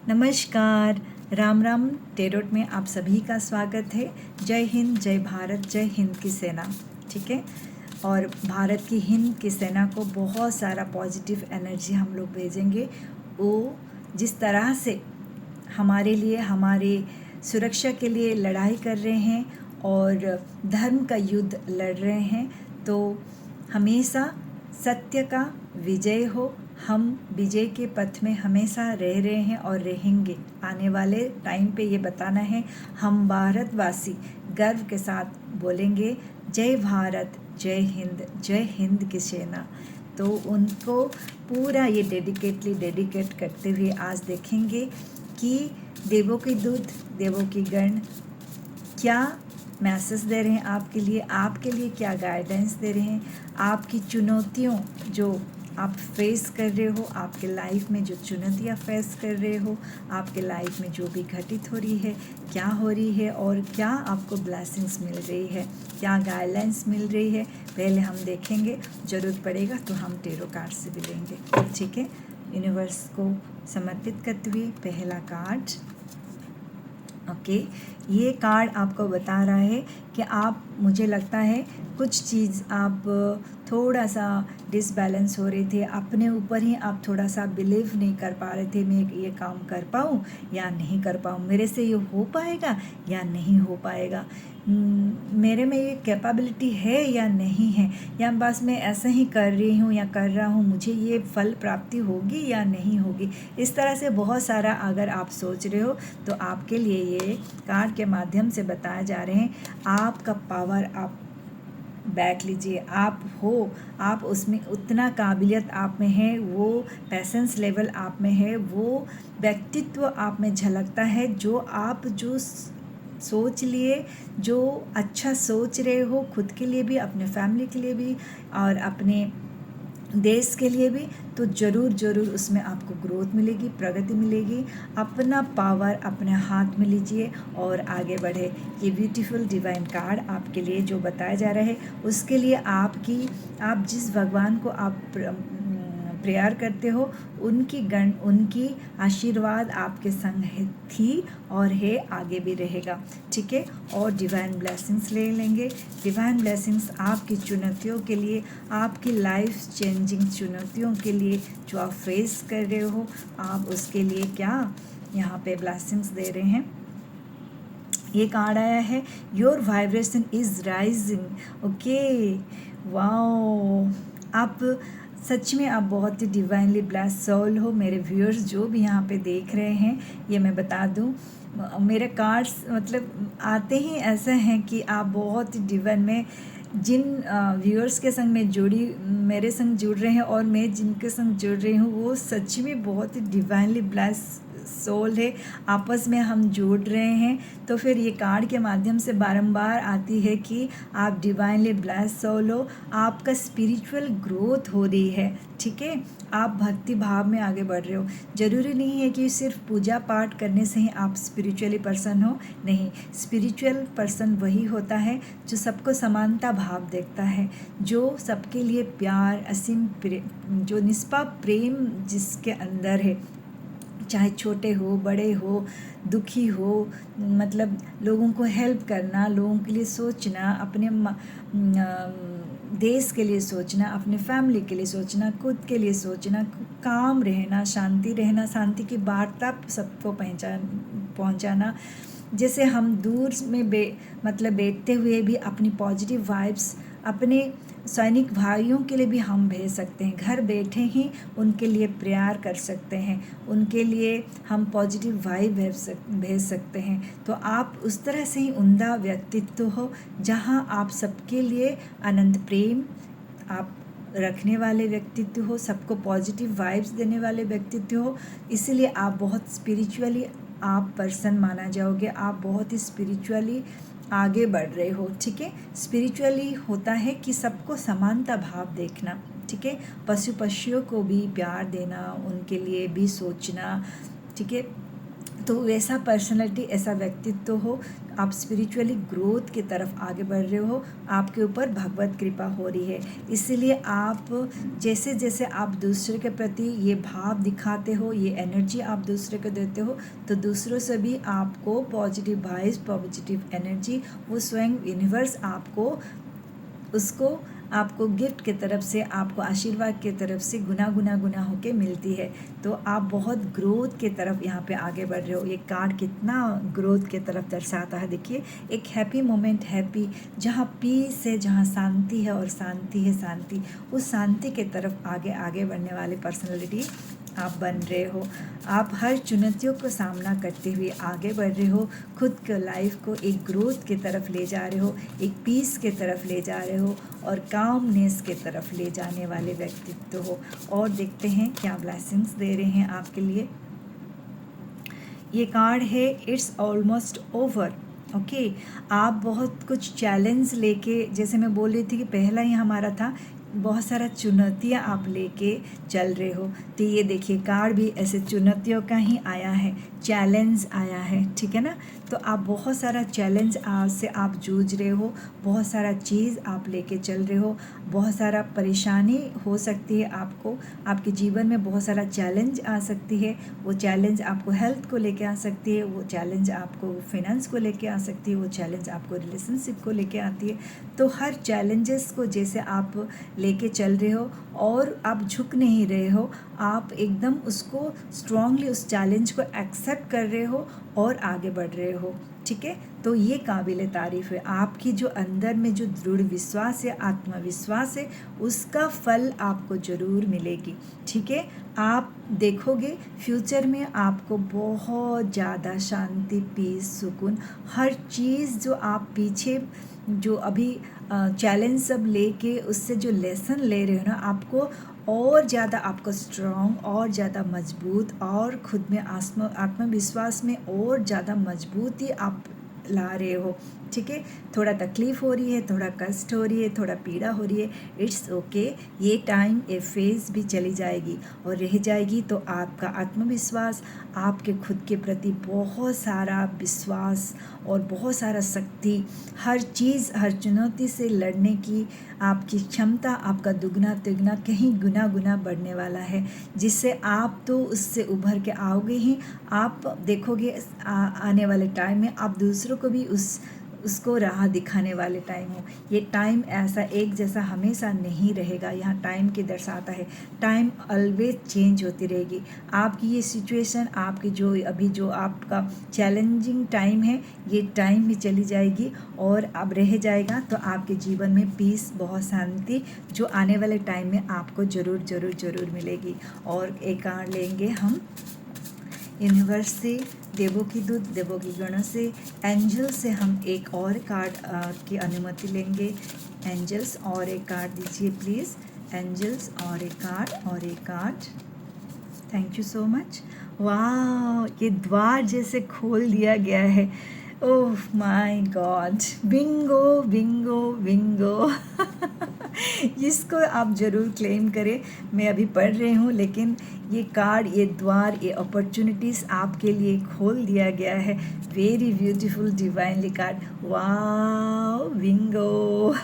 नमस्कार, राम राम। टेरोट में आप सभी का स्वागत है। जय हिंद, जय भारत, जय हिंद की सेना। ठीक है। और भारत की हिंद की सेना को बहुत सारा पॉजिटिव एनर्जी हम लोग भेजेंगे। वो जिस तरह से हमारे लिए, हमारे सुरक्षा के लिए लड़ाई कर रहे हैं और धर्म का युद्ध लड़ रहे हैं, तो हमेशा सत्य का विजय हो। हम विजय के पथ में हमेशा रह रहे हैं और रहेंगे। आने वाले टाइम पे ये बताना है, हम भारतवासी गर्व के साथ बोलेंगे जय भारत, जय हिंद की सेना। तो उनको पूरा ये डेडिकेट करते हुए आज देखेंगे कि देवों के दूत, देवों की गण क्या मैसेज दे रहे हैं आपके लिए क्या गाइडेंस दे रहे हैं। आपकी चुनौतियों जो आप फेस कर रहे हो, आपके लाइफ में जो चुनौतियाँ फेस कर रहे हो, आपके लाइफ में जो भी घटित हो रही है, क्या हो रही है और क्या आपको ब्लेसिंग्स मिल रही है, क्या गाइडलाइंस मिल रही है, पहले हम देखेंगे। ज़रूरत पड़ेगा तो हम टेरो कार्ड से भी लेंगे। ठीक है। यूनिवर्स को समर्पित करते हुए पहला कार्ड। ओके। ये कार्ड आपको बता रहा है कि आप, मुझे लगता है कुछ चीज़ आप थोड़ा सा डिसबैलेंस हो रहे थे, अपने ऊपर ही आप थोड़ा सा बिलीव नहीं कर पा रहे थे, मैं ये काम कर पाऊँ या नहीं कर पाऊँ, मेरे से ये हो पाएगा या नहीं हो पाएगा, मेरे में ये कैपेबिलिटी है या नहीं है, या बस मैं ऐसा ही कर रही हूँ या कर रहा हूँ, मुझे ये फल प्राप्ति होगी या नहीं होगी। इस तरह से बहुत सारा अगर आप सोच रहे हो तो आपके लिए ये कार्ड के माध्यम से बताया जा रहे हैं, आपका पावर आप बैठ लीजिए। आप हो, आप उसमें उतना काबिलियत आप में है, वो पैसेंस लेवल आप में है, वो व्यक्तित्व आप में झलकता है, जो आप जो सोच लिए, जो अच्छा सोच रहे हो खुद के लिए भी, अपने फैमिली के लिए भी और अपने देश के लिए भी, तो ज़रूर उसमें आपको ग्रोथ मिलेगी, प्रगति मिलेगी। अपना पावर अपने हाथ में लीजिए और आगे बढ़े। ये ब्यूटीफुल डिवाइन कार्ड आपके लिए जो बताया जा रहा है, उसके लिए आप जिस भगवान को आप प्रेयर करते हो, उनकी आशीर्वाद आपके संग थी और है, आगे भी रहेगा। ठीक है। और डिवाइन ब्लेसिंग्स ले लेंगे। डिवाइन ब्लेसिंग्स आपकी चुनौतियों के लिए, आपकी लाइफ चेंजिंग चुनौतियों के लिए जो आप फेस कर रहे हो, आप उसके लिए क्या यहाँ पे ब्लेसिंग्स दे रहे हैं। ये कार्ड आया है, your vibration is rising. Okay, wow, आप सच में आप बहुत ही डिवाइनली ब्लेस्ड सोल हो। मेरे व्यूअर्स जो भी यहाँ पे देख रहे हैं, ये मैं बता दूँ, मेरे कार्ड्स मतलब आते ही ऐसे हैं कि आप बहुत ही डिवाइन में जिन व्यूअर्स के संग मैं जुड़ी, मेरे संग जुड़ रहे हैं और मैं जिनके संग जुड़ रही हूँ, वो सच में बहुत ही डिवाइनली ब्लेस्ड सोल है। आपस में हम जुड़ रहे हैं, तो फिर ये कार्ड के माध्यम से बारंबार आती है कि आप डिवाइनली ब्लेस्ड सोल हो, आपका स्पिरिचुअल ग्रोथ हो रही है। ठीक है। आप भक्ति भाव में आगे बढ़ रहे हो। ज़रूरी नहीं है कि सिर्फ पूजा पाठ करने से ही आप स्पिरिचुअली पर्सन हो। नहीं, स्पिरिचुअल पर्सन वही होता है जो सबको समानता भाव देखता है, जो सबके लिए प्यार, असीम जो निष्पाप प्रेम जिसके अंदर है, चाहे छोटे हो, बड़े हो, दुखी हो, मतलब लोगों को हेल्प करना, लोगों के लिए सोचना, अपने देश के लिए सोचना, अपने फैमिली के लिए सोचना, खुद के लिए सोचना, काम रहना, शांति की वार्ता सबको पहुंचाना। जैसे हम दूर में मतलब बैठते हुए भी अपनी पॉजिटिव वाइब्स अपने सैनिक भाइयों के लिए भी हम भेज सकते हैं। घर बैठे ही उनके लिए प्रेयर कर सकते हैं, उनके लिए हम पॉजिटिव वाइब भेज सकते हैं। तो आप उस तरह से ही उम्दा व्यक्तित्व हो, जहां आप सबके लिए अनंत प्रेम आप रखने वाले व्यक्तित्व हो, सबको पॉजिटिव वाइब्स देने वाले व्यक्तित्व हो। इसीलिए आप बहुत स्पिरिचुअली आप पर्सन माना जाओगे। आप बहुत ही स्पिरिचुअली आगे बढ़ रहे हो। ठीक है। स्पिरिचुअली होता है कि सबको समानता भाव देखना। ठीक है। पशुओं को भी प्यार देना, उनके लिए भी सोचना। ठीक है। तो वैसा पर्सनैलिटी, ऐसा व्यक्तित्व हो, आप स्पिरिचुअली ग्रोथ की तरफ आगे बढ़ रहे हो, आपके ऊपर भगवत कृपा हो रही है। इसीलिए आप जैसे जैसे आप दूसरे के प्रति ये भाव दिखाते हो, ये एनर्जी आप दूसरे को देते हो, तो दूसरों से भी आपको पॉजिटिव वाइब्स, पॉजिटिव एनर्जी, वो स्वयं यूनिवर्स आपको गिफ्ट की तरफ से, आपको आशीर्वाद की तरफ से गुना गुना गुना होके मिलती है। तो आप बहुत ग्रोथ की तरफ यहाँ पे आगे बढ़ रहे हो। ये कार्ड कितना ग्रोथ की तरफ दर्शाता है, देखिए एक हैप्पी मोमेंट, हैप्पी, जहाँ पीस है, जहाँ शांति है और शांति है, शांति, उस शांति के तरफ आगे आगे बढ़ने वाली पर्सनैलिटी आप बन रहे हो। आप हर चुनौतियों को सामना करते हुए आगे बढ़ रहे हो, खुद के लाइफ को एक ग्रोथ की तरफ ले जा रहे हो, एक पीस के तरफ ले जा रहे हो और कामनेस के तरफ ले जाने वाले व्यक्तित्व हो। और देखते हैं क्या ब्लेसिंग्स दे रहे हैं आपके लिए। ये कार्ड है इट्स ऑलमोस्ट ओवर। ओके, आप बहुत कुछ चैलेंज लेके, जैसे मैं बोल रही थी कि पहला ही हमारा था, बहुत सारा चुनौतियाँ आप लेके चल रहे हो। तो ये देखिए कार्ड भी ऐसे चुनौतियों का ही आया है, चैलेंज आया है, ठीक है ना। तो आप बहुत सारा चैलेंज से आप जूझ रहे हो, बहुत सारा चीज़ आप लेके चल रहे हो, बहुत सारा परेशानी हो सकती है आपको, आपके जीवन में बहुत सारा चैलेंज आ सकती है। वो चैलेंज आपको हेल्थ को लेके आ सकती है, वो चैलेंज आपको फाइनेंस को लेके आ सकती है, वो चैलेंज आपको रिलेशनशिप को लेके आती है। तो हर चैलेंजेस को जैसे आप लेके चल रहे हो और आप झुक नहीं रहे हो, आप एकदम उसको स्ट्रांगली उस चैलेंज को एक्सेप्ट कर रहे हो और आगे बढ़ रहे हो, ठीक है। तो ये काबिल तारीफ़ है। आपकी जो अंदर में जो दृढ़ विश्वास है, आत्मविश्वास है, उसका फल आपको ज़रूर मिलेगी, ठीक है। आप देखोगे फ्यूचर में आपको बहुत ज़्यादा शांति, पीस, सुकून, हर चीज़ जो आप पीछे जो अभी चैलेंज सब लेके उससे जो लेसन ले रहे हो ना, आपको और ज़्यादा आपको स्ट्रॉन्ग और ज़्यादा मजबूत और खुद में आत्मविश्वास में और ज़्यादा मजबूती आप ला रहे हो, ठीक है। थोड़ा तकलीफ़ हो रही है, थोड़ा कष्ट हो रही है, थोड़ा पीड़ा हो रही है, इट्स ओके। ये टाइम, ये फेज़ भी चली जाएगी और रह जाएगी। तो आपका आत्मविश्वास, आपके खुद के प्रति बहुत सारा विश्वास और बहुत सारा शक्ति, हर चीज़, हर चुनौती से लड़ने की आपकी क्षमता, आपका दुगना तिगना कहीं गुना गुना बढ़ने वाला है, जिससे आप तो उससे उभर के आओगे ही। आप देखोगे आने वाले टाइम में आप दूसरों को भी उसको राह दिखाने वाले टाइम हो। ये टाइम ऐसा एक जैसा हमेशा नहीं रहेगा। यहाँ टाइम के दर्शाता है, टाइम ऑलवेज चेंज होती रहेगी। आपकी ये सिचुएशन, आपकी जो अभी जो आपका चैलेंजिंग टाइम है, ये टाइम भी चली जाएगी और अब रह जाएगा। तो आपके जीवन में पीस, बहुत शांति जो आने वाले टाइम में आपको ज़रूर ज़रूर ज़रूर मिलेगी। और एक कार्ड लेंगे हम यूनिवर्स से, देवों की दूत, देवों की गणों से, एंजल से हम एक और कार्ड की अनुमति लेंगे। एंजल्स और एक कार्ड दीजिए प्लीज़, एंजल्स और एक कार्ड और एक card. Thank you so much. वाह, ये द्वार जैसे खोल दिया गया है। Oh my God, Bingo Bingo Bingo. इसको आप ज़रूर क्लेम करें। मैं अभी पढ़ रही हूँ, लेकिन ये कार्ड, ये द्वार, ये अपॉर्चुनिटीज़ आपके लिए खोल दिया गया है। Very beautiful, divinely card. वाह, बिंगो।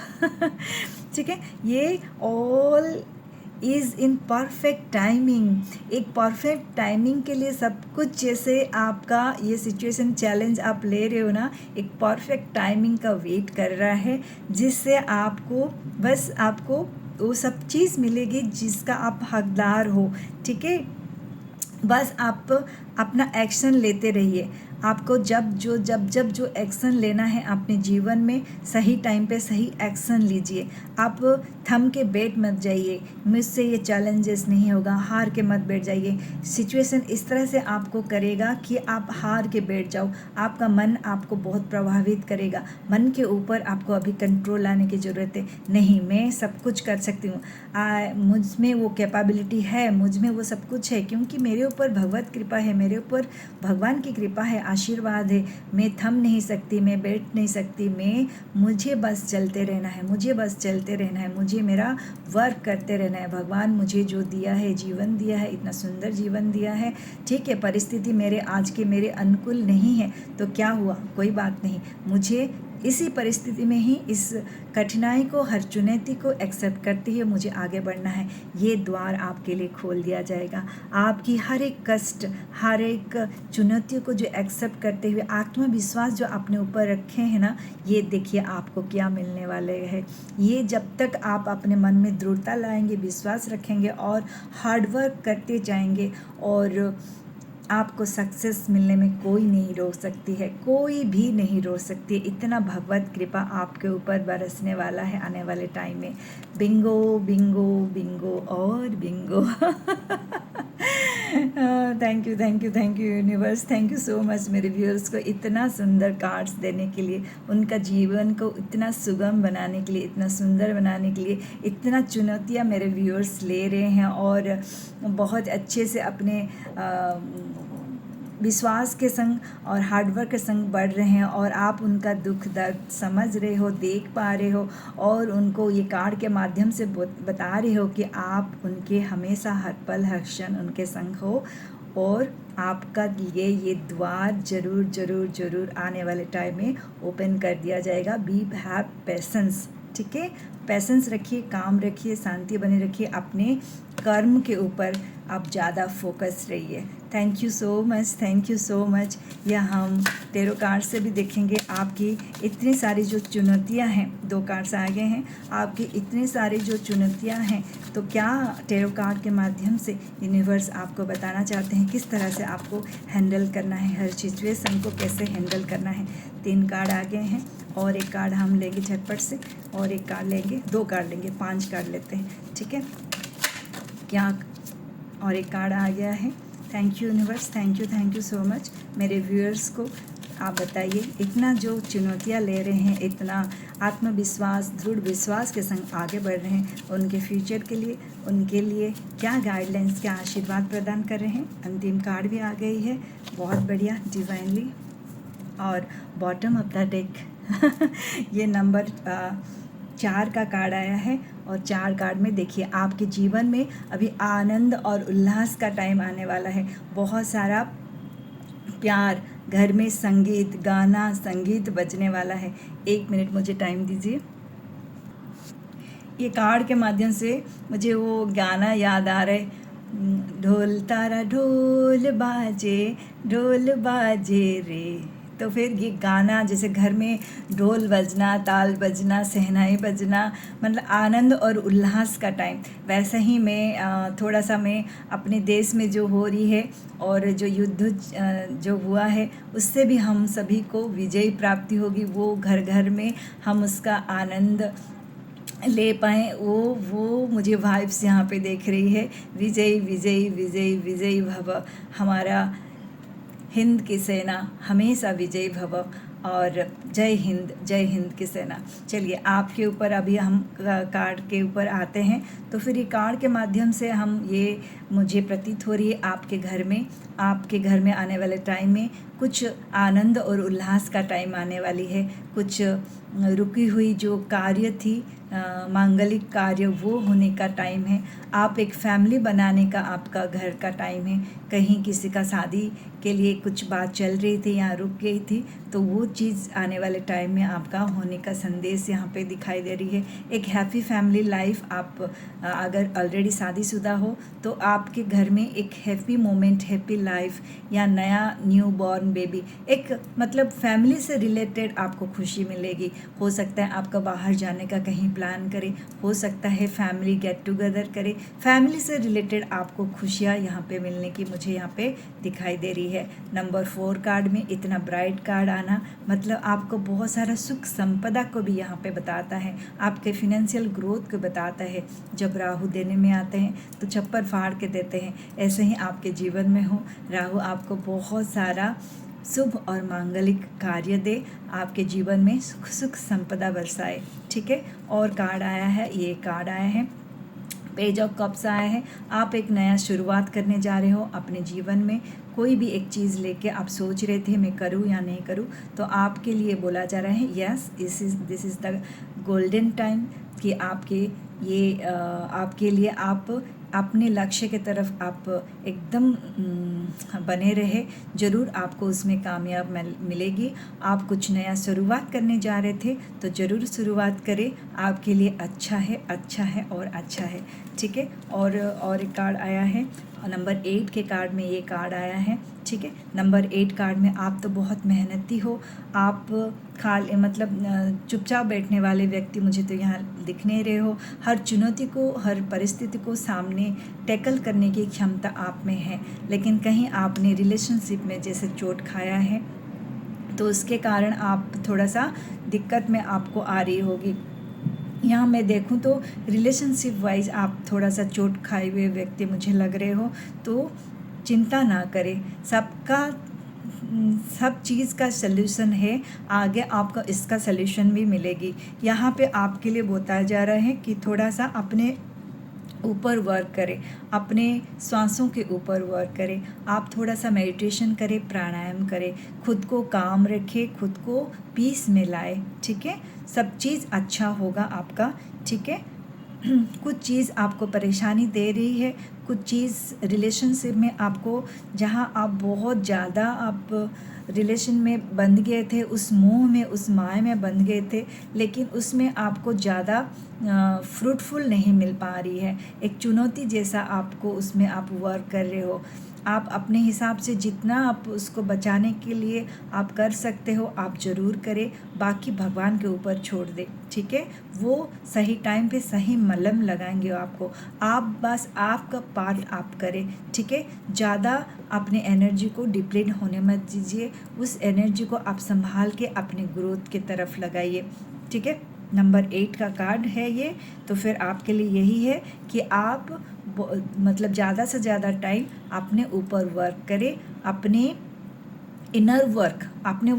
ठीक है, ये all is in perfect timing. एक परफेक्ट टाइमिंग के लिए सब कुछ, जैसे आपका ये सिचुएशन, चैलेंज आप ले रहे हो ना, एक परफेक्ट टाइमिंग का वेट कर रहा है, जिससे आपको बस आपको वो सब चीज़ मिलेगी जिसका आप हकदार हो, ठीक है। बस आप अपना एक्शन लेते रहिए। आपको जब जो एक्शन लेना है अपने जीवन में, सही टाइम पे सही एक्शन लीजिए। आप थम के बैठ मत जाइए, मुझसे ये चैलेंजेस नहीं होगा, हार के मत बैठ जाइए। सिचुएशन इस तरह से आपको करेगा कि आप हार के बैठ जाओ। आपका मन आपको बहुत प्रभावित करेगा। मन के ऊपर आपको अभी कंट्रोल लाने की ज़रूरत है। नहीं, मैं सब कुछ कर सकती हूँ, मुझ में वो कैपेबिलिटी है, मुझ में वो सब कुछ है, क्योंकि मेरे ऊपर भगवत कृपा है, मेरे ऊपर भगवान की कृपा है। आशीर्वाद है। मैं थम नहीं सकती, मैं बैठ नहीं सकती, मुझे बस चलते रहना है, मुझे बस चलते रहना है, मुझे मेरा वर्क करते रहना है। भगवान मुझे जो दिया है, जीवन दिया है, इतना सुंदर जीवन दिया है, ठीक है, परिस्थिति मेरे आज के मेरे अनुकूल नहीं है तो क्या हुआ, कोई बात नहीं, मुझे इसी परिस्थिति में ही इस कठिनाई को, हर चुनौती को एक्सेप्ट करते हुए मुझे आगे बढ़ना है। ये द्वार आपके लिए खोल दिया जाएगा। आपकी हर एक कष्ट, हर एक चुनौतियों को जो एक्सेप्ट करते हुए आत्मविश्वास जो अपने ऊपर रखे हैं ना, ये देखिए आपको क्या मिलने वाले है। ये जब तक आप अपने मन में दृढ़ता लाएंगे, विश्वास रखेंगे और हार्डवर्क करते जाएंगे, और आपको सक्सेस मिलने में कोई नहीं रोक सकती है, कोई भी नहीं रोक सकती है। इतना भगवत कृपा आपके ऊपर बरसने वाला है आने वाले टाइम में। बिंगो बिंगो बिंगो और Bingo. Thank you universe, thank you so much मेरे व्यूअर्स को इतना सुंदर कार्ड्स देने के लिए, उनका जीवन को इतना सुगम बनाने के लिए, इतना सुंदर बनाने के लिए। इतना चुनौतियाँ मेरे व्यूअर्स ले रहे हैं और बहुत अच्छे से अपने विश्वास के संग और हार्डवर्क के संग बढ़ रहे हैं, और आप उनका दुख दर्द समझ रहे हो, देख पा रहे हो, और उनको ये कार्ड के माध्यम से बता रहे हो कि आप उनके हमेशा हर पल हर क्षण उनके संग हो, और आपका लिए ये द्वार जरूर जरूर जरूर आने वाले टाइम में ओपन कर दिया जाएगा। बी हैव पेशेंस, ठीक है, पेशेंस रखिए, काम रखिए, शांति बने रखिए, अपने कर्म के ऊपर आप ज़्यादा फोकस रहिए। Thank you so much, thank you so much. यह हम टेरो कार्ड से भी देखेंगे आपकी इतनी सारी जो चुनौतियां हैं, 2 कार्ड्स आ गए हैं, आपकी इतनी सारी जो चुनौतियां हैं, तो क्या टेरो कार्ड के माध्यम से यूनिवर्स आपको बताना चाहते हैं किस तरह से आपको हैंडल करना है, हर सिचुएशन को कैसे हैंडल करना है। 3 कार्ड आ गए हैं और एक कार्ड हम लेंगे झटपट से, और एक कार्ड लेंगे, 2 कार्ड लेंगे, 5 कार्ड लेते हैं, ठीक है क्या। और एक कार्ड आ गया है। Thank you universe, thank you so much. मेरे व्यूअर्स को आप बताइए, इतना जो चुनौतियाँ ले रहे हैं, इतना आत्मविश्वास, दृढ़ विश्वास के संग आगे बढ़ रहे हैं, उनके फ्यूचर के लिए, उनके लिए क्या गाइडलाइंस, क्या आशीर्वाद प्रदान कर रहे हैं। अंतिम कार्ड भी आ गई है, बहुत बढ़िया, डिवाइनली। और बॉटम ऑफ द डेक ये नंबर 4 का कार्ड आया है, और 4 कार्ड में देखिए आपके जीवन में अभी आनंद और उल्लास का टाइम आने वाला है। बहुत सारा प्यार, घर में संगीत, गाना, संगीत बजने वाला है। 1 मिनट मुझे टाइम दीजिए। ये कार्ड के माध्यम से मुझे वो गाना याद आ रहा है, ढोल तारा ढोल बाजे रे। तो फिर ये गाना, जैसे घर में ढोल बजना, ताल बजना, सहनाई बजना, मतलब आनंद और उल्लास का टाइम। वैसा ही मैं थोड़ा सा मैं अपने देश में जो हो रही है और जो युद्ध जो हुआ है, उससे भी हम सभी को विजय प्राप्ति होगी। वो घर घर में हम उसका आनंद ले पाएँ, वो मुझे वाइब्स यहाँ पे देख रही है। विजय विजय विजय विजय भव, हमारा हिंद की सेना हमेशा विजयी भव, और जय हिंद की सेना। चलिए आपके ऊपर अभी हम कार्ड के ऊपर आते हैं। तो फिर ये कार्ड के माध्यम से हम, ये मुझे प्रतीत हो रही है आपके घर में आने वाले टाइम में कुछ आनंद और उल्लास का टाइम आने वाली है। कुछ रुकी हुई जो कार्य थी, मांगलिक कार्य, वो होने का टाइम है। आप एक फैमिली बनाने का आपका घर का टाइम है। कहीं किसी का शादी के लिए कुछ बात चल रही थी या रुक गई थी, तो वो चीज़ आने वाले टाइम में आपका होने का संदेश यहाँ पे दिखाई दे रही है। एक हैप्पी फैमिली लाइफ, आप अगर ऑलरेडी शादीशुदा हो तो आपके घर में एक हैप्पी मोमेंट, हैप्पी लाइफ, या नया न्यू बॉर्न बेबी, एक मतलब फैमिली से रिलेटेड आपको खुशी मिलेगी। हो सकता है आपका बाहर जाने का कहीं प्लान करें, हो सकता है फैमिली गेट टुगेदर करे, फैमिली से रिलेटेड आपको खुशियाँ यहाँ पे मिलने की मुझे यहाँ पे दिखाई दे रही है। नंबर 4 कार्ड में इतना ब्राइट कार्ड आना मतलब आपको बहुत सारा सुख संपदा को भी यहाँ पे बताता है, आपके फिनेंशियल ग्रोथ को बताता है। जब राहु देने में आते हैं तो छप्पर फाड़ के देते हैं, ऐसे ही आपके जीवन में हो राहु आपको बहुत सारा शुभ और मांगलिक कार्य दे, आपके जीवन में सुख संपदा बरसाए, ठीक है। और कार्ड आया है, ये कार्ड आया है पेज ऑफ कप्स आया है। आप एक नया शुरुआत करने जा रहे हो अपने जीवन में। कोई भी एक चीज़ लेके आप सोच रहे थे मैं करूँ या नहीं करूँ, तो आपके लिए बोला जा रहा है yes this is the golden time कि आपके लिए आप अपने लक्ष्य की तरफ आप एकदम बने रहे। ज़रूर आपको उसमें कामयाब मिलेगी। आप कुछ नया शुरुआत करने जा रहे थे तो ज़रूर शुरुआत करें, आपके लिए अच्छा है, अच्छा है और अच्छा है। ठीक है। और एक कार्ड आया है नंबर 8 के कार्ड में ये कार्ड आया है। ठीक है। नंबर 8 कार्ड में आप तो बहुत मेहनती हो, आप चुपचाप बैठने वाले व्यक्ति मुझे तो यहाँ दिख नहीं रहे हो। हर चुनौती को, हर परिस्थिति को सामने टैकल करने की क्षमता आप में है, लेकिन कहीं आपने रिलेशनशिप में जैसे चोट खाया है तो उसके कारण आप थोड़ा सा दिक्कत में आपको आ रही होगी। यहाँ मैं देखूँ तो रिलेशनशिप वाइज आप थोड़ा सा चोट खाए हुए व्यक्ति मुझे लग रहे हो, तो चिंता ना करें, सब चीज़ का सल्यूशन है। आगे आपको इसका सल्यूशन भी मिलेगी। यहाँ पे आपके लिए बताया जा रहा है कि थोड़ा सा अपने ऊपर वर्क करें, अपने सांसों के ऊपर वर्क करें। आप थोड़ा सा मेडिटेशन करें, प्राणायाम करें, खुद को काम रखें, खुद को पीस में लाए। ठीक है। सब चीज़ अच्छा होगा आपका। ठीक है। कुछ चीज़ आपको परेशानी दे रही है, कुछ चीज़ रिलेशनशिप में आपको, जहाँ आप बहुत ज़्यादा आप रिलेशन में बंध गए थे, उस मोह में, उस माया में बंध गए थे, लेकिन उसमें आपको ज़्यादा फ्रूटफुल नहीं मिल पा रही है। एक चुनौती जैसा आपको उसमें आप वर्क कर रहे हो। आप अपने हिसाब से जितना आप उसको बचाने के लिए आप कर सकते हो आप ज़रूर करें, बाकी भगवान के ऊपर छोड़ दें। ठीक है। वो सही टाइम पे सही मलहम लगाएंगे आपको। आप बस आपका पार्ट आप करें। ठीक है। ज़्यादा अपने एनर्जी को डिप्लीट होने मत दीजिए, उस एनर्जी को आप संभाल के अपने ग्रोथ की तरफ लगाइए। ठीक है। नंबर 8 का कार्ड है ये, तो फिर आपके लिए यही है कि आप ज़्यादा से ज़्यादा टाइम अपने ऊपर वर्क करें, अपने इनर वर्क, अपनी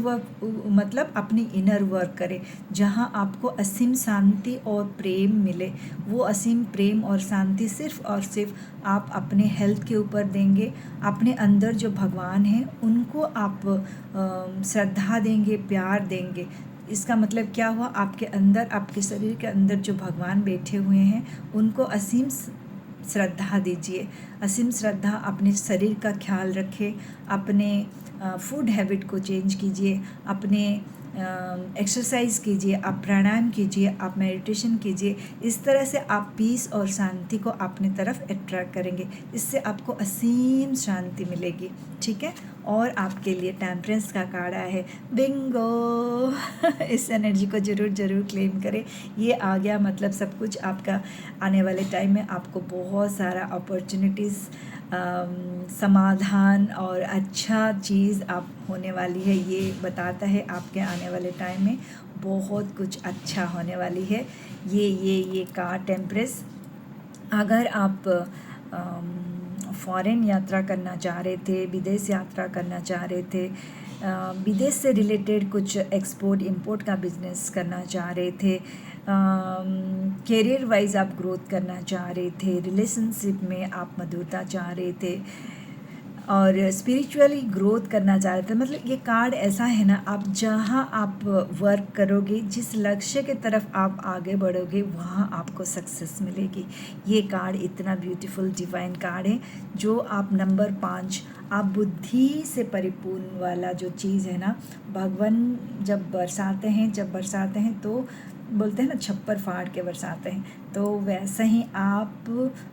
इनर वर्क करें, जहां आपको असीम शांति और प्रेम मिले। वो असीम प्रेम और शांति सिर्फ और सिर्फ आप अपने हेल्थ के ऊपर देंगे। अपने अंदर जो भगवान हैं उनको आप श्रद्धा देंगे, प्यार देंगे। इसका मतलब क्या हुआ, आपके अंदर, आपके शरीर के अंदर जो भगवान बैठे हुए हैं उनको असीम श्रद्धा दीजिए। असीम श्रद्धा, अपने शरीर का ख्याल रखें, अपने फूड हैबिट को चेंज कीजिए, अपने एक्सरसाइज कीजिए, आप प्राणायाम कीजिए, आप मेडिटेशन कीजिए। इस तरह से आप पीस और शांति को अपनी तरफ अट्रैक्ट करेंगे। इससे आपको असीम शांति मिलेगी। ठीक है। और आपके लिए टेम्परेंस का कार्ड आया है। बिंगो इस एनर्जी को ज़रूर क्लेम करें। ये आ गया मतलब सब कुछ आपका आने वाले टाइम में आपको बहुत सारा अपॉर्चुनिटीज़, समाधान और अच्छा चीज़ आप होने वाली है। ये बताता है आपके आने वाले टाइम में बहुत कुछ अच्छा होने वाली है। ये कार्ड टेम्परेंस। अगर आप फॉरेन यात्रा करना चाह रहे थे, विदेश यात्रा करना चाह रहे थे, विदेश से रिलेटेड कुछ एक्सपोर्ट इंपोर्ट का बिजनेस करना चाह रहे थे, करियर वाइज आप ग्रोथ करना चाह रहे थे, रिलेशनशिप में आप मधुरता चाह रहे थे और स्पिरिचुअली ग्रोथ करना चाह रहे थे, मतलब ये कार्ड ऐसा है ना, आप जहाँ आप वर्क करोगे, जिस लक्ष्य के तरफ आप आगे बढ़ोगे वहाँ आपको सक्सेस मिलेगी। ये कार्ड इतना ब्यूटीफुल डिवाइन कार्ड है। जो आप नंबर 5, आप बुद्धि से परिपूर्ण वाला जो चीज़ है ना, भगवान जब बरसाते हैं तो बोलते हैं ना छप्पर फाड़ के बरसाते हैं, तो वैसा ही आप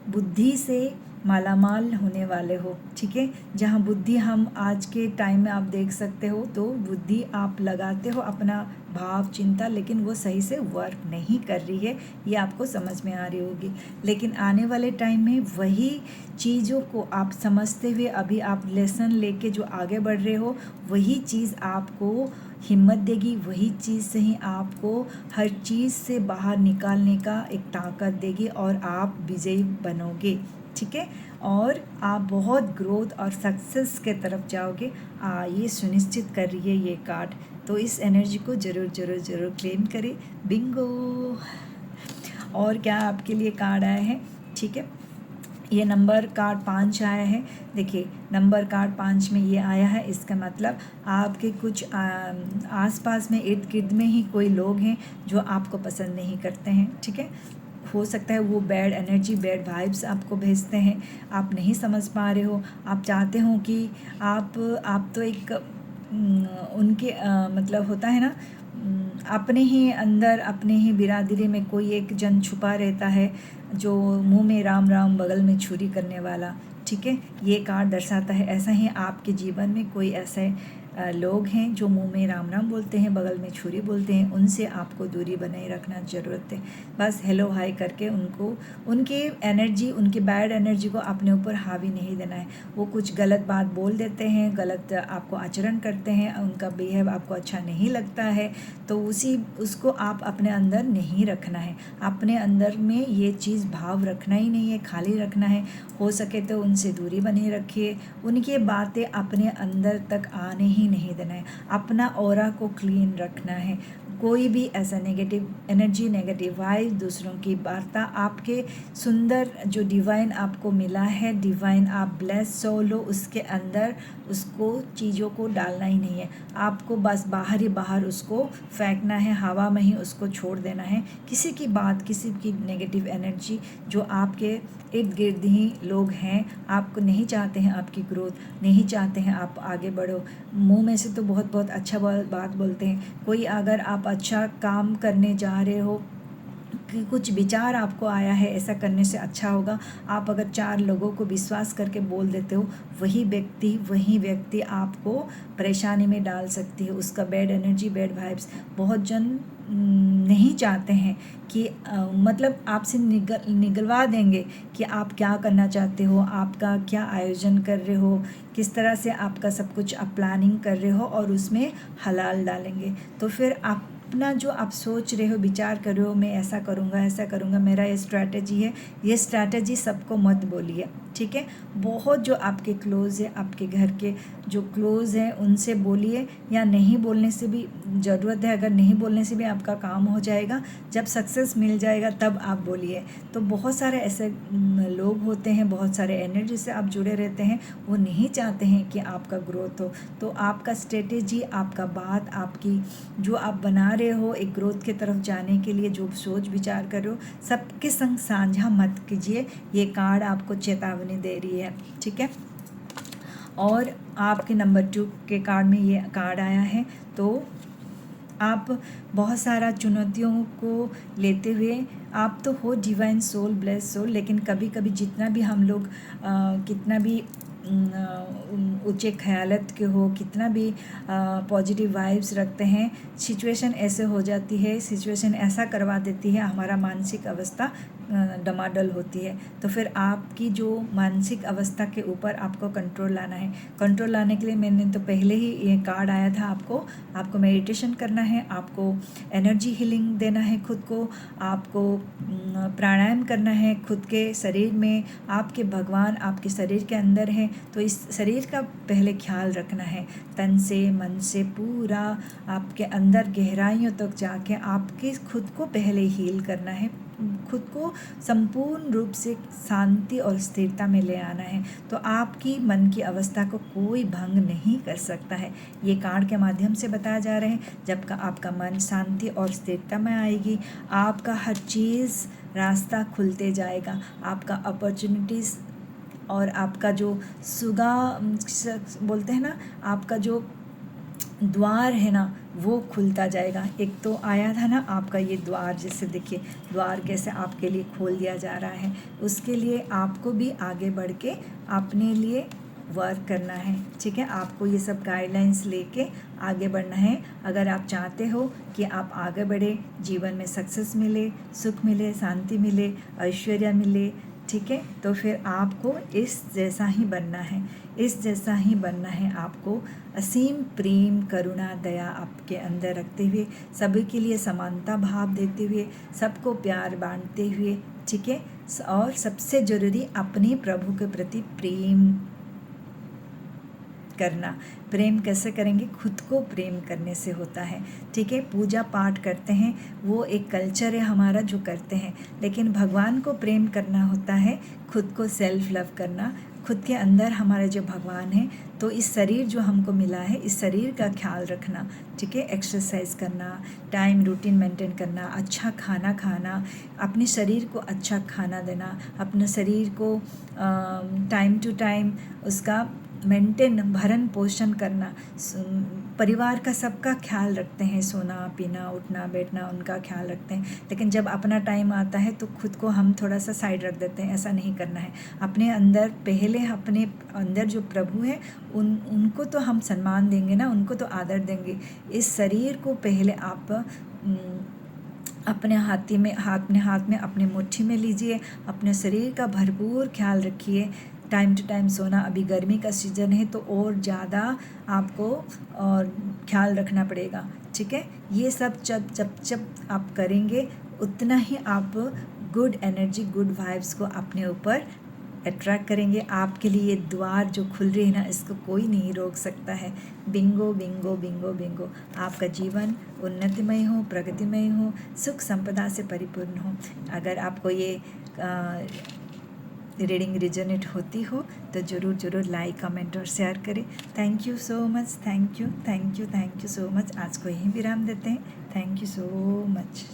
बुद्धि से मालामाल होने वाले हो। ठीक है। जहाँ बुद्धि हम आज के टाइम में आप देख सकते हो, तो बुद्धि आप लगाते हो अपना भाव चिंता, लेकिन वो सही से वर्क नहीं कर रही है, ये आपको समझ में आ रही होगी। लेकिन आने वाले टाइम में वही चीज़ों को आप समझते हुए अभी आप लेसन लेके जो आगे बढ़ रहे हो, वही चीज़ आपको हिम्मत देगी, वही चीज़ से ही आपको हर चीज़ से बाहर निकालने का एक ताकत देगी और आप विजयी बनोगे। ठीक है। और आप बहुत ग्रोथ और सक्सेस के तरफ जाओगे, ये सुनिश्चित कर रही है ये कार्ड। तो इस एनर्जी को ज़रूर क्लेम करें। बिंगो। और क्या आपके लिए कार्ड आया है, ठीक है। ये नंबर कार्ड 5 आया है। देखिए नंबर कार्ड 5 में ये आया है, इसका मतलब आपके कुछ आसपास में इर्द गिर्द में ही कोई लोग हैं जो आपको पसंद नहीं करते हैं, ठीक है। हो सकता है वो बैड एनर्जी, बैड वाइब्स आपको भेजते हैं, आप नहीं समझ पा रहे हो। आप चाहते हो कि आप तो एक उनके मतलब होता है ना, अपने ही अंदर अपने ही बिरादरी में कोई एक जन छुपा रहता है जो मुंह में राम राम बगल में छुरी करने वाला, ठीक है। ये कार्ड दर्शाता है ऐसा ही आपके जीवन में कोई ऐसे लोग हैं जो मुंह में राम राम बोलते हैं, बगल में छुरी बोलते हैं, उनसे आपको दूरी बनाए रखना ज़रूरत है। बस हेलो हाय करके उनको, उनकी एनर्जी, उनकी बैड एनर्जी को अपने ऊपर हावी नहीं देना है। वो कुछ गलत बात बोल देते हैं, गलत आपको आचरण करते हैं, उनका बिहेव आपको अच्छा नहीं लगता है, तो उसको आप अपने अंदर नहीं रखना है। अपने अंदर में ये चीज़ भाव रखना ही नहीं है, खाली रखना है। हो सके तो उनसे दूरी बनी रखिए, उनकी बातें अपने अंदर तक आने ही नहीं देना है। अपना ऑरा को क्लीन रखना है। कोई भी ऐसा नेगेटिव एनर्जी, नेगेटिव वाइब, दूसरों की वार्ता, आपके सुंदर जो डिवाइन आपको मिला है, डिवाइन आप ब्लेस सोल हो, उसके अंदर उसको चीज़ों को डालना ही नहीं है। आपको बस बाहर ही बाहर उसको फेंकना है, हवा में ही उसको छोड़ देना है। किसी की बात, किसी की नेगेटिव एनर्जी जो आपके इर्द गिर्द ही लोग हैं, आपको नहीं चाहते हैं, आपकी ग्रोथ नहीं चाहते हैं, आप आगे बढ़ो। मुंह में से तो बहुत बहुत अच्छा बात बोलते हैं। कोई अगर आप अच्छा काम करने जा रहे हो कि कुछ विचार आपको आया है ऐसा करने से अच्छा होगा, आप अगर 4 लोगों को विश्वास करके बोल देते हो, वही व्यक्ति आपको परेशानी में डाल सकती है। उसका बैड एनर्जी, बैड वाइब्स बहुत जन नहीं चाहते हैं कि मतलब आपसे निगलवा देंगे कि आप क्या करना चाहते हो, आपका क्या आयोजन कर रहे हो, किस तरह से आपका सब कुछ आप प्लानिंग कर रहे हो, और उसमें हलाल डालेंगे। तो फिर आप अपना जो आप सोच रहे हो, विचार कर रहे हो, मैं ऐसा करूँगा, मेरा ये स्ट्रैटेजी है, ये स्ट्रैटेजी सबको मत बोलिए, ठीक है। बहुत जो आपके क्लोज़ है, आपके घर के जो क्लोज़ हैं उनसे बोलिए, या नहीं बोलने से भी ज़रूरत है, अगर नहीं बोलने से भी आपका काम हो जाएगा, जब सक्सेस मिल जाएगा तब आप बोलिए। तो बहुत सारे ऐसे लोग होते हैं, बहुत सारे एनर्जी से आप जुड़े रहते हैं, वो नहीं चाहते हैं कि आपका ग्रोथ हो। तो आपका स्ट्रेटेजी, आपका बात, आपकी जो आप बना रहे हो एक ग्रोथ की तरफ जाने के लिए, जो सोच विचार कर रहे हो, सबके संग साझा मत कीजिए। ये कार्ड आपको चेतावनी दे रही है, ठीक है। और आपके नंबर 2 के कार्ड में ये कार्ड आया है, तो आप बहुत सारा चुनौतियों को लेते हुए, आप तो हो डिवाइन सोल, ब्लेस सोल, लेकिन कभी कभी जितना भी हम लोग कितना भी ऊंचे ख्यालत के हो, कितना भी पॉजिटिव वाइब्स रखते हैं, सिचुएशन ऐसे हो जाती है, सिचुएशन ऐसा करवा देती है, हमारा मानसिक अवस्था डमाडोल होती है। तो फिर आपकी जो मानसिक अवस्था के ऊपर आपको कंट्रोल लाना है। कंट्रोल लाने के लिए मैंने तो पहले ही ये कार्ड आया था, आपको मेडिटेशन करना है, आपको एनर्जी हीलिंग देना है खुद को, आपको प्राणायाम करना है खुद के शरीर में। आपके भगवान आपके शरीर के अंदर हैं, तो इस शरीर का पहले ख्याल रखना है, तन से मन से पूरा आपके अंदर गहराइयों तक जाके आपके खुद को पहले हील करना है, खुद को संपूर्ण रूप से शांति और स्थिरता में ले आना है। तो आपकी मन की अवस्था को कोई भंग नहीं कर सकता है। ये कार्ड के माध्यम से बताया जा रहा है, जब आपका मन शांति और स्थिरता में आएगी, आपका हर चीज़ रास्ता खुलते जाएगा, आपका अपॉर्चुनिटीज़ और आपका जो सुगा बोलते हैं ना, आपका जो द्वार है ना, वो खुलता जाएगा। एक तो आया था ना आपका ये द्वार, जैसे देखिए द्वार कैसे आपके लिए खोल दिया जा रहा है। उसके लिए आपको भी आगे बढ़ के अपने लिए वर्क करना है, ठीक है। आपको ये सब गाइडलाइंस लेके आगे बढ़ना है। अगर आप चाहते हो कि आप आगे बढ़े, जीवन में सक्सेस मिले, सुख मिले, शांति मिले, ऐश्वर्य मिले, ठीक है, तो फिर आपको इस जैसा ही बनना है, इस जैसा ही बनना है। आपको असीम प्रेम, करुणा, दया आपके अंदर रखते हुए, सभी के लिए समानता भाव देते हुए, सबको प्यार बांटते हुए, ठीक है। और सबसे ज़रूरी अपने प्रभु के प्रति प्रेम करना। प्रेम कैसे करेंगे? खुद को प्रेम करने से होता है, ठीक है। पूजा पाठ करते हैं, वो एक कल्चर है हमारा जो करते हैं, लेकिन भगवान को प्रेम करना होता है खुद को सेल्फ लव करना, खुद के अंदर हमारे जो भगवान है। तो इस शरीर जो हमको मिला है, इस शरीर का ख्याल रखना, ठीक है। एक्सरसाइज करना, टाइम रूटीन मेंटेन करना, अच्छा खाना खाना, अपने शरीर को अच्छा खाना देना, अपने शरीर को टाइम टू टाइम उसका मेंटेन भरण पोषण करना। परिवार का सबका ख्याल रखते हैं, सोना पीना उठना बैठना उनका ख्याल रखते हैं, लेकिन जब अपना टाइम आता है तो खुद को हम थोड़ा सा साइड रख देते हैं। ऐसा नहीं करना है। अपने अंदर पहले, अपने अंदर जो प्रभु है उनको तो हम सम्मान देंगे ना, उनको तो आदर देंगे। इस शरीर को पहले आप अपने हाथ में अपने मुट्ठी में लीजिए, अपने शरीर का भरपूर ख्याल रखिए, टाइम टू टाइम सोना। अभी गर्मी का सीज़न है तो और ज़्यादा आपको और ख्याल रखना पड़ेगा, ठीक है। ये सब जब आप करेंगे उतना ही आप गुड एनर्जी, गुड वाइब्स को अपने ऊपर अट्रैक्ट करेंगे। आपके लिए द्वार जो खुल रही है ना, इसको कोई नहीं रोक सकता है। Bingo Bingo Bingo Bingo. आपका जीवन उन्नतिमय हो, प्रगतिमय हो, सुख संपदा से परिपूर्ण हो। अगर आपको ये रीडिंग रिजोनेट होती हो तो ज़रूर लाइक कमेंट और शेयर करें। Thank you so much, thank you so much. आज को यहीं विराम देते हैं। Thank you so much.